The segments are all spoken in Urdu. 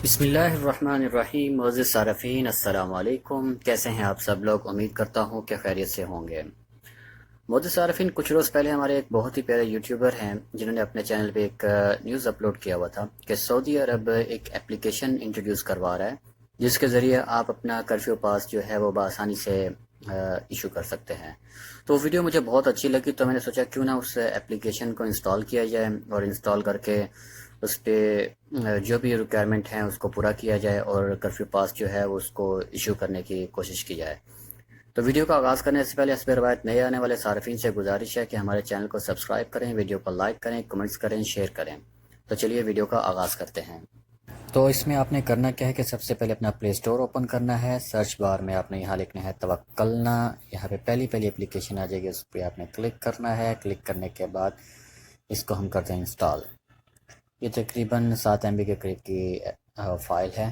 بسم اللہ الرحمن الرحیم۔ معزز صارفین السلام علیکم، کیسے ہیں آپ سب لوگ؟ امید کرتا ہوں کہ خیریت سے ہوں گے۔ معزز صارفین، کچھ روز پہلے ہمارے ایک بہت ہی پیارے یوٹیوبر ہیں جنہوں نے اپنے چینل پہ ایک نیوز اپلوڈ کیا ہوا تھا کہ سعودی عرب ایک اپلیکیشن انٹروڈیوس کروا رہا ہے جس کے ذریعے آپ اپنا کرفیو پاس جو ہے وہ بآسانی سے ایشو کر سکتے ہیں۔ تو ویڈیو مجھے بہت اچھی لگی تو میں نے سوچا کیوں نہ اس اپلیکیشن کو انسٹال کیا جائے اور انسٹال کر کے اس پہ جو بھی ریکوائرمنٹ ہیں اس کو پورا کیا جائے اور کرفیو پاس جو ہے وہ اس کو ایشو کرنے کی کوشش کی جائے۔ تو ویڈیو کا آغاز کرنے سے پہلے حسب روایت نئے آنے والے صارفین سے گزارش ہے کہ ہمارے چینل کو سبسکرائب کریں، ویڈیو کو لائک کریں، کمنٹس کریں، شیئر کریں۔ تو چلیے ویڈیو کا آغاز کرتے ہیں۔ تو اس میں آپ نے کرنا کیا ہے کہ سب سے پہلے اپنا پلے اسٹور اوپن کرنا ہے۔ سرچ بار میں آپ نے یہاں لکھنا ہے توکلنا، یہاں پہ پہلی اپلیکیشن آ جائے گی، اس پہ آپ نے کلک کرنا ہے۔ کلک کرنے کے بعد اس کو ہم کرتے ہیں انسٹال۔ یہ تقریباً 7 MB کے قریب کی فائل ہے،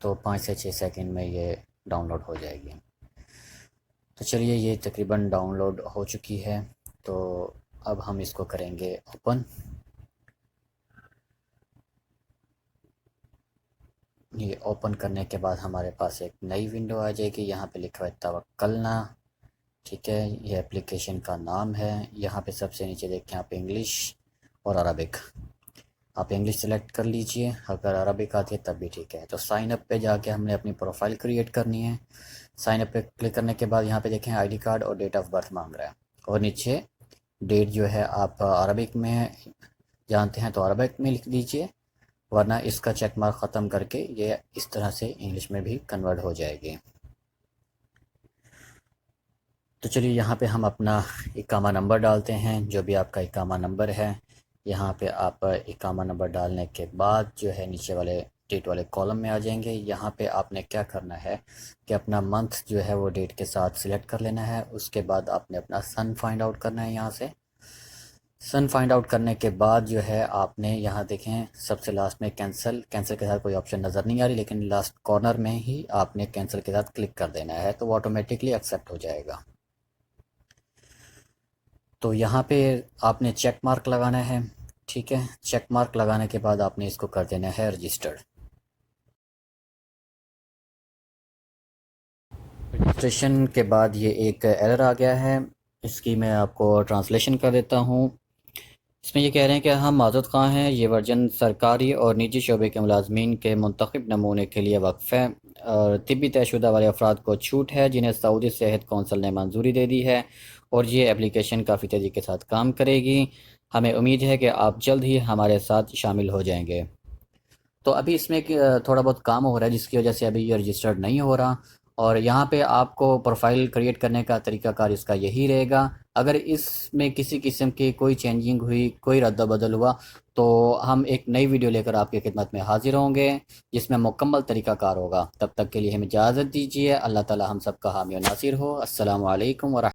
تو 5 سے 6 سیکنڈ میں یہ ڈاؤن لوڈ ہو جائے گی۔ تو چلیے یہ تقریباً ڈاؤن لوڈ ہو چکی ہے، تو اب ہم اس کو کریں گے اوپن۔ یہ اوپن کرنے کے بعد ہمارے پاس ایک نئی ونڈو آ جائے گی، یہاں پہ لکھا ہے توکلنا، ٹھیک ہے، یہ اپلیکیشن کا نام ہے۔ یہاں پہ سب سے نیچے دیکھیں آپ انگلش اور عربک، آپ انگلش سلیکٹ کر لیجئے، اگر عربک آتی ہے تب بھی ٹھیک ہے۔ تو سائن اپ پہ جا کے ہم نے اپنی پروفائل کریٹ کرنی ہے۔ سائن اپ پہ کلک کرنے کے بعد یہاں پہ دیکھیں آئی ڈی کارڈ اور ڈیٹ آف برتھ مانگ رہا ہے، اور نیچے ڈیٹ جو ہے آپ عربک میں جانتے ہیں تو عربک میں لکھ دیجئے، ورنہ اس کا چیک مارک ختم کر کے یہ اس طرح سے انگلش میں بھی کنورٹ ہو جائے گی۔ تو چلیے یہاں پہ ہم اپنا اقامہ نمبر ڈالتے ہیں، جو بھی آپ کا اقامہ نمبر ہے۔ یہاں پہ آپ اقامہ نمبر ڈالنے کے بعد جو ہے نیچے والے ڈیٹ والے کالم میں آ جائیں گے۔ یہاں پہ آپ نے کیا کرنا ہے کہ اپنا منتھ جو ہے وہ ڈیٹ کے ساتھ سلیکٹ کر لینا ہے۔ اس کے بعد آپ نے اپنا سن فائنڈ آؤٹ کرنا ہے۔ یہاں سے سن فائنڈ آؤٹ کرنے کے بعد جو ہے آپ نے یہاں دیکھیں سب سے لاسٹ میں کینسل کے ساتھ کوئی آپشن نظر نہیں آ رہی، لیکن لاسٹ کارنر میں ہی آپ نے کینسل کے ساتھ کلک کر دینا ہے، تو وہ آٹومیٹکلی ایکسیپٹ ہو جائے گا۔ تو یہاں پہ آپ نے چیک مارک لگانا ہے، ٹھیک ہے۔ چیک مارک لگانے کے بعد آپ نے اس کو کر دینا ہے رجسٹرڈ۔ رجسٹریشن کے بعد یہ ایک ایرر آ گیا ہے، اس کی میں آپ کو ٹرانسلیشن کر دیتا ہوں۔ اس میں یہ کہہ رہے ہیں کہ ہم معذرت خواہ ہیں، یہ ورژن سرکاری اور نجی شعبے کے ملازمین کے منتخب نمونے کے لیے وقف ہے، اور طبی طے شدہ والے افراد کو چھوٹ ہے جنہیں سعودی صحت کونسل نے منظوری دے دی ہے، اور یہ اپلیکیشن کافی تیزی کے ساتھ کام کرے گی۔ ہمیں امید ہے کہ آپ جلد ہی ہمارے ساتھ شامل ہو جائیں گے۔ تو ابھی اس میں تھوڑا بہت کام ہو رہا ہے جس کی وجہ سے ابھی یہ رجسٹرڈ نہیں ہو رہا، اور یہاں پہ آپ کو پروفائل کریٹ کرنے کا طریقہ کار اس کا یہی رہے گا۔ اگر اس میں کسی قسم کی کوئی چینجنگ ہوئی، کوئی رد و بدل ہوا، تو ہم ایک نئی ویڈیو لے کر آپ کی خدمت میں حاضر ہوں گے جس میں مکمل طریقہ کار ہوگا۔ تب تک کے لیے ہمیں اجازت دیجیے۔ اللہ تعالی ہم سب کا حامی و ناصر ہو۔ السلام علیکم ورحمۃ اللہ۔